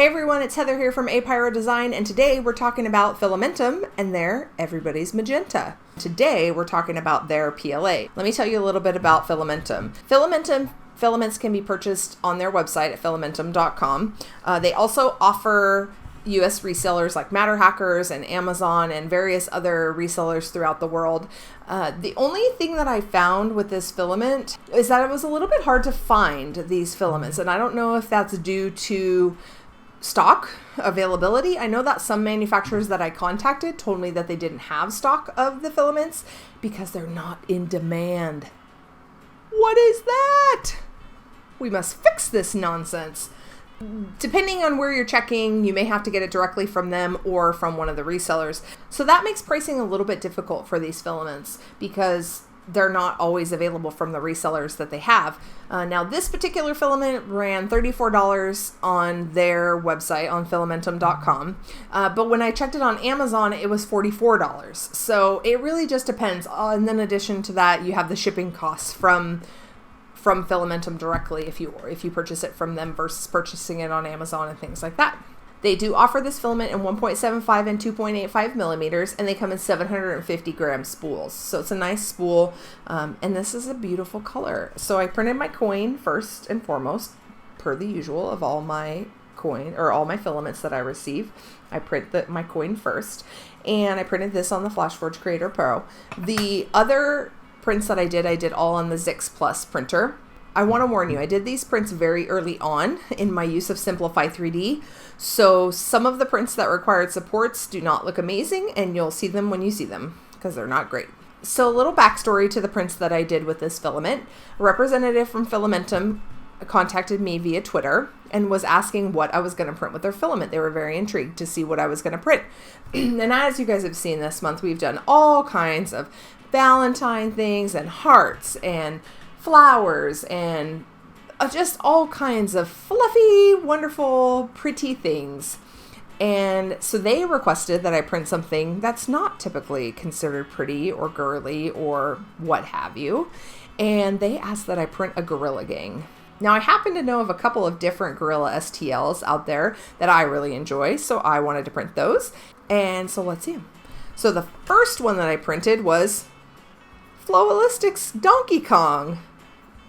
Hey everyone, it's Heather here from Apyrodesign, and today we're talking about Fillamentum and their Everybody's Magenta. Today we're talking about their PLA. Let me tell you a little bit about Fillamentum. Filaments can be purchased on their website at fillamentum.com. They also offer US resellers like Matter Hackers and Amazon and various other resellers throughout the world. The only thing that I found with this filament is that it was a little bit hard to find these filaments, and I don't know if that's due to stock availability. I know that some manufacturers that I contacted told me that they didn't have stock of the filaments because they're not in demand. What is that? We must fix this nonsense. Depending on where you're checking, you may have to get it directly from them or from one of the resellers. So that makes pricing a little bit difficult for these filaments because they're not always available from the resellers that they have. Now this particular filament ran $34 on their website on fillamentum.com, but when I checked it on Amazon it was $44. So it really just depends. And then in addition to that, you have the shipping costs from Fillamentum directly if you purchase it from them versus purchasing it on Amazon and things like that. They do offer this filament in 1.75 and 2.85 millimeters, and they come in 750 gram spools. So it's a nice spool, and this is a beautiful color. So I printed my coin first and foremost, per the usual of all my all my filaments that I receive. I print my coin first, and I printed this on the FlashForge Creator Pro. The other prints that I did all on the Zix Plus printer. I want to warn you, I did these prints very early on in my use of Simplify 3D, so some of the prints that required supports do not look amazing, and you'll see them when you see them, because they're not great. So a little backstory to the prints that I did with this filament. A representative from Fillamentum contacted me via Twitter and was asking what I was going to print with their filament. They were very intrigued to see what I was going to print. And as you guys have seen this month, we've done all kinds of Valentine things and hearts and flowers and just all kinds of fluffy, wonderful, pretty things. And so they requested that I print something that's not typically considered pretty or girly or what have you. And they asked that I print a gorilla gang. Now I happen to know of a couple of different gorilla STLs out there that I really enjoy, so I wanted to print those. And so let's see them. So the first one that I printed was Flowalistics Donkey Kong.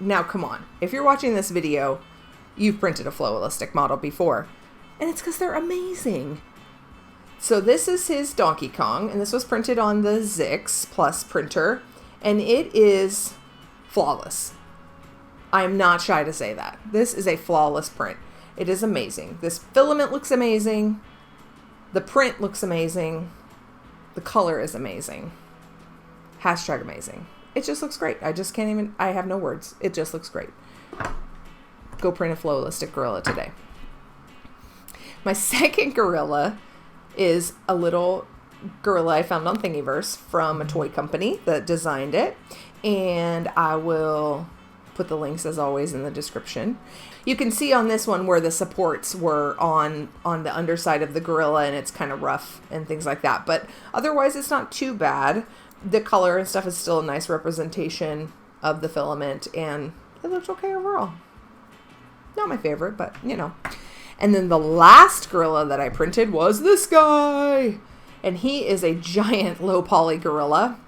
Now come on, if you're watching this video, you've printed a Flowalistic model before, and it's because they're amazing. So this is his Donkey Kong, and this was printed on the Zix Plus printer, and it is flawless. I'm not shy to say that. This is a flawless print. It is amazing. This filament looks amazing. The print looks amazing. The color is amazing. Hashtag amazing. It just looks great. I have no words. It just looks great. Go print a Flowalistic gorilla today. My second gorilla is a little gorilla I found on Thingiverse from a toy company that designed it. And I will put the links as always in the description. You can see on this one where the supports were on the underside of the gorilla, and it's kind of rough and things like that. But otherwise it's not too bad. The color and stuff is still a nice representation of the filament, and it looks okay overall. Not my favorite, but you know. And then the last gorilla that I printed was this guy. And he is a giant low poly gorilla.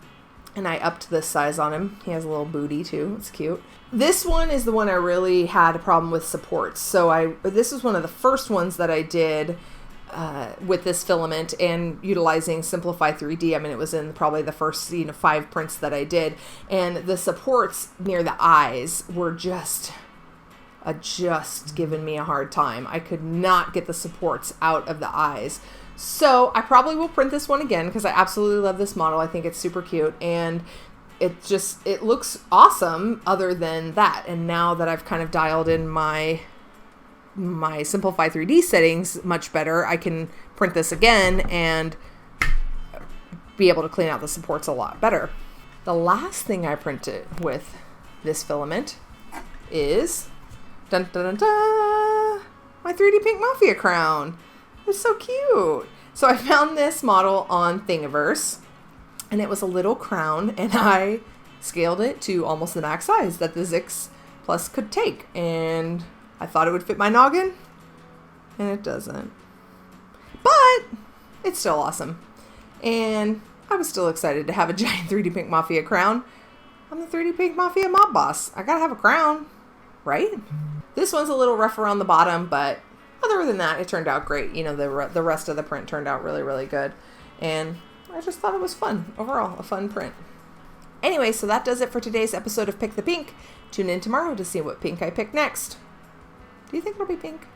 And I upped this size on him. He has a little booty too. It's cute. This one is the one I really had a problem with supports. So this was one of the first ones that I did with this filament and utilizing Simplify 3D. I mean, it was in probably the first 5 prints that I did, and the supports near the eyes were just giving me a hard time. I could not get the supports out of the eyes. So I probably will print this one again because I absolutely love this model. I think it's super cute, and it looks awesome other than that. And now that I've kind of dialed in my Simplify 3D settings much better, I can print this again and be able to clean out the supports a lot better. The last thing I printed with this filament is dun, dun, dun, dun, my 3D Pink Mafia crown. It's so cute. So I found this model on Thingiverse, and it was a little crown, and I scaled it to almost the max size that the Zix Plus could take, and I thought it would fit my noggin. And it doesn't. But it's still awesome. And I was still excited to have a giant 3D Pink Mafia crown. I'm the 3D Pink Mafia mob boss. I gotta have a crown, right? This one's a little rough around the bottom, but other than that, it turned out great. You know, the rest of the print turned out really, really good. And I just thought it was fun. Overall, a fun print. Anyway, so that does it for today's episode of Pick the Pink. Tune in tomorrow to see what pink I pick next. Do you think it'll be pink?